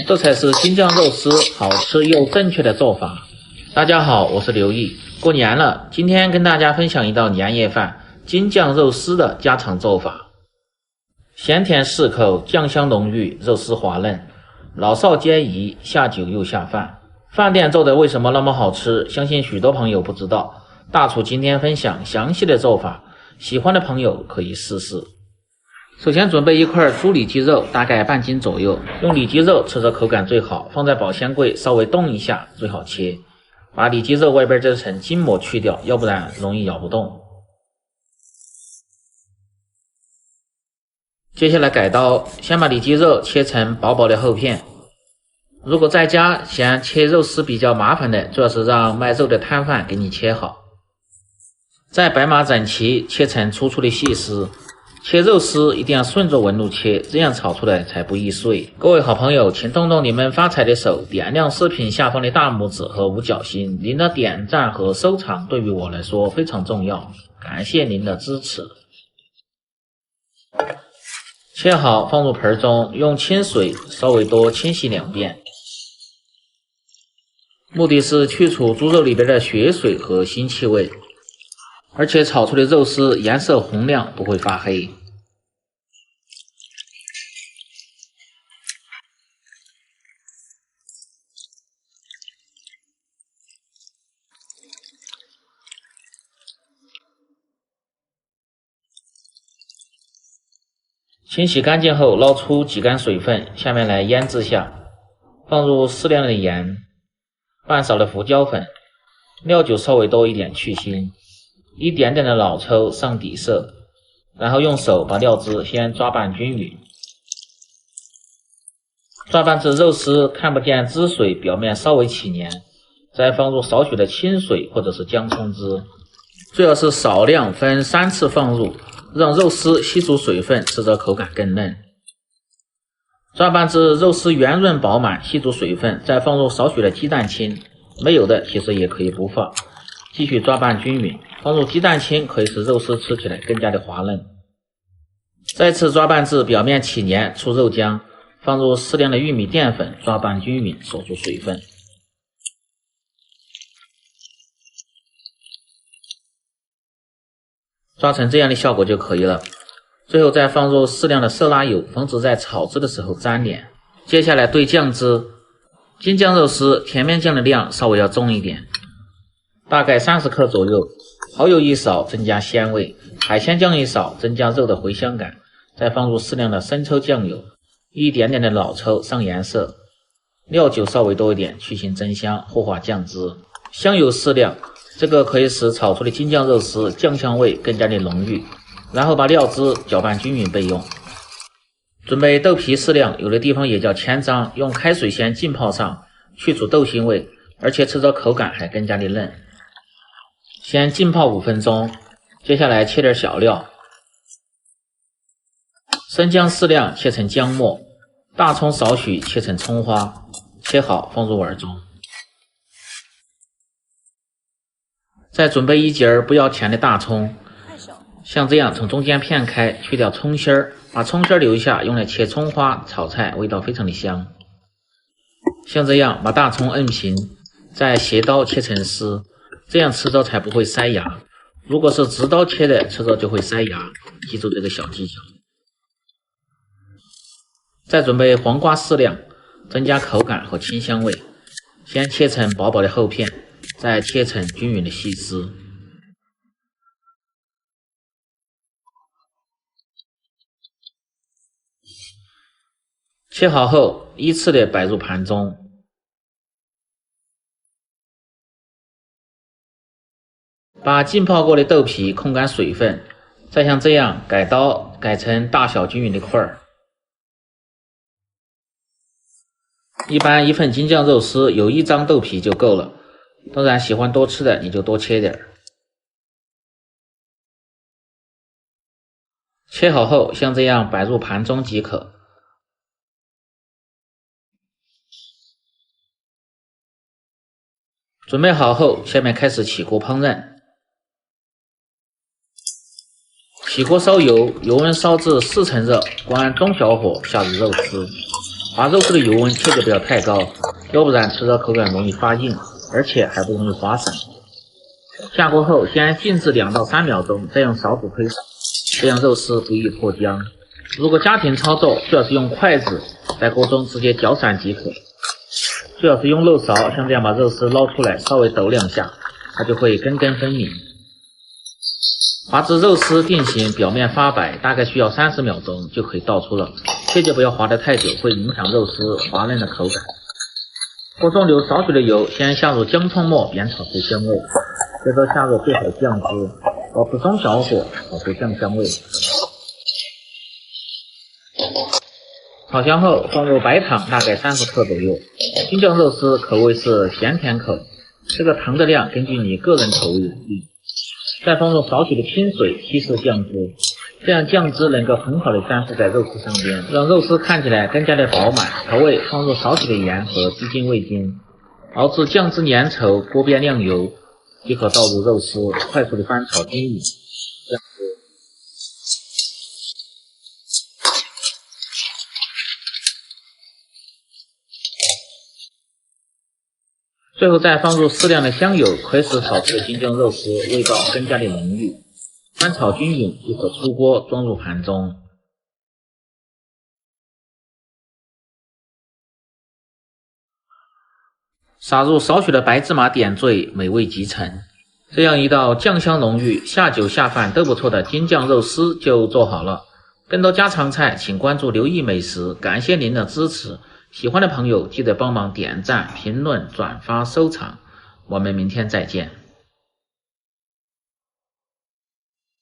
这才是京酱肉丝好吃又正确的做法。大家好，我是刘毅。过年了，今天跟大家分享一道年夜饭京酱肉丝的家常做法。咸甜适口，酱香浓郁，肉丝滑嫩，老少皆宜，下酒又下饭。饭店做的为什么那么好吃？相信许多朋友不知道。大厨今天分享详细的做法，喜欢的朋友可以试试。首先准备一块猪里脊肉，大概半斤左右，用里脊肉吃着口感最好，放在保鲜柜稍微冻一下最好切。把里脊肉外边这层筋膜去掉，要不然容易咬不动。接下来改刀，先把里脊肉切成薄薄的厚片。如果在家嫌切肉丝比较麻烦的，最好是让卖肉的摊贩给你切好。再白码整齐，切成粗粗的细丝。切肉丝一定要顺着纹路切，这样炒出来才不易碎。各位好朋友，请动动你们发财的手，点亮视频下方的大拇指和五角星，您的点赞和收藏对于我来说非常重要，感谢您的支持。切好放入盆中，用清水稍微多清洗2遍，目的是去除猪肉里边的血水和腥气味，而且炒出的肉丝颜色红亮，不会发黑。清洗干净后，捞出几干水分，下面来腌制下。放入适量的盐，半勺的胡椒粉，料酒稍微多一点去腥，一点点的老抽上底色，然后用手把料汁先抓拌均匀。抓拌至肉丝看不见汁水，表面稍微起黏，再放入少许的清水或者是姜葱汁，最好是少量分3次放入，让肉丝吸足水分，吃着口感更嫩。抓拌至肉丝圆润饱满，吸足水分，再放入少许的鸡蛋清，没有的其实也可以不放。继续抓拌均匀，放入鸡蛋清可以使肉丝吃起来更加的滑嫩。再次抓拌至表面起黏出肉浆，放入适量的玉米淀粉，抓拌均匀，锁住水分。抓成这样的效果就可以了。最后再放入适量的色拉油，防止在炒制的时候粘连。接下来兑酱汁，京酱肉丝甜面酱的量稍微要重一点，大概30克左右，蚝油一勺增加鲜味，海鲜酱一勺增加肉的回香感，再放入适量的生抽酱油，一点点的老抽上颜色，料酒稍微多一点去腥增香，后化酱汁，香油适量，这个可以使炒出的京酱肉丝酱香味更加的浓郁。然后把料汁搅拌均匀备用。准备豆皮适量，有的地方也叫千张，用开水先浸泡上，去除豆腥味，而且吃着口感还更加的嫩。先浸泡5分钟，接下来切点小料，生姜适量切成姜末，大葱少许切成葱花，切好放入碗中。再准备1节不要甜的大葱，像这样从中间片开，去掉葱心儿，把葱心儿留下，用来切葱花炒菜，味道非常的香。像这样把大葱摁平，再斜刀切成丝，这样吃着才不会塞牙。如果是直刀切的，吃着就会塞牙，记住这个小技巧。再准备黄瓜适量，增加口感和清香味。先切成薄薄的厚片，再切成均匀的细丝。切好后依次的摆入盘中，把浸泡过的豆皮控干水分，再像这样改刀改成大小均匀的块儿。一般1份京酱肉丝有1张豆皮就够了，当然喜欢多吃的你就多切点。切好后像这样摆入盘中即可。准备好后，下面开始起锅烹饪。起锅烧油，油温烧至4成热，关中小火下入肉丝，把肉丝的油温切记不要太高，要不然吃着口感容易发硬，而且还不容易滑散。下锅后先静置2到3秒钟，再用勺子推上，这样肉丝不易脱浆。如果家庭操作，最好是用筷子在锅中直接搅散即可。最好是用漏勺，像这样把肉丝捞出来，稍微抖2下，它就会根根分明。把至肉丝定型，表面发白，大概需要30秒钟就可以倒出了。切记不要滑得太久，会影响肉丝滑嫩的口感。锅中留少许的油，先下入姜葱末煸炒出鲜味，接着下入最好的酱汁，保持中小火炒出酱香味。炒香后放入白糖大概30克左右。京酱肉丝口味是咸甜口，这个糖的量根据你个人口味而定。再放入少许的清水稀释酱汁，这样酱汁能够很好的粘附在肉丝上边，让肉丝看起来更加的饱满。调味放入少许的盐和鸡精味精，熬至酱汁粘稠，锅边亮油，即可倒入肉丝，快速的翻炒均匀。最后再放入适量的香油，可以使炒制的京酱肉丝味道更加的浓郁。翻炒均匀即可出锅，装入盘中。撒入少许的白芝麻点缀，美味极成。这样一道酱香浓郁、下酒下饭都不错的京酱肉丝就做好了。更多家常菜，请关注刘毅美食，感谢您的支持。喜欢的朋友记得帮忙点赞、评论、转发、收藏，我们明天再见。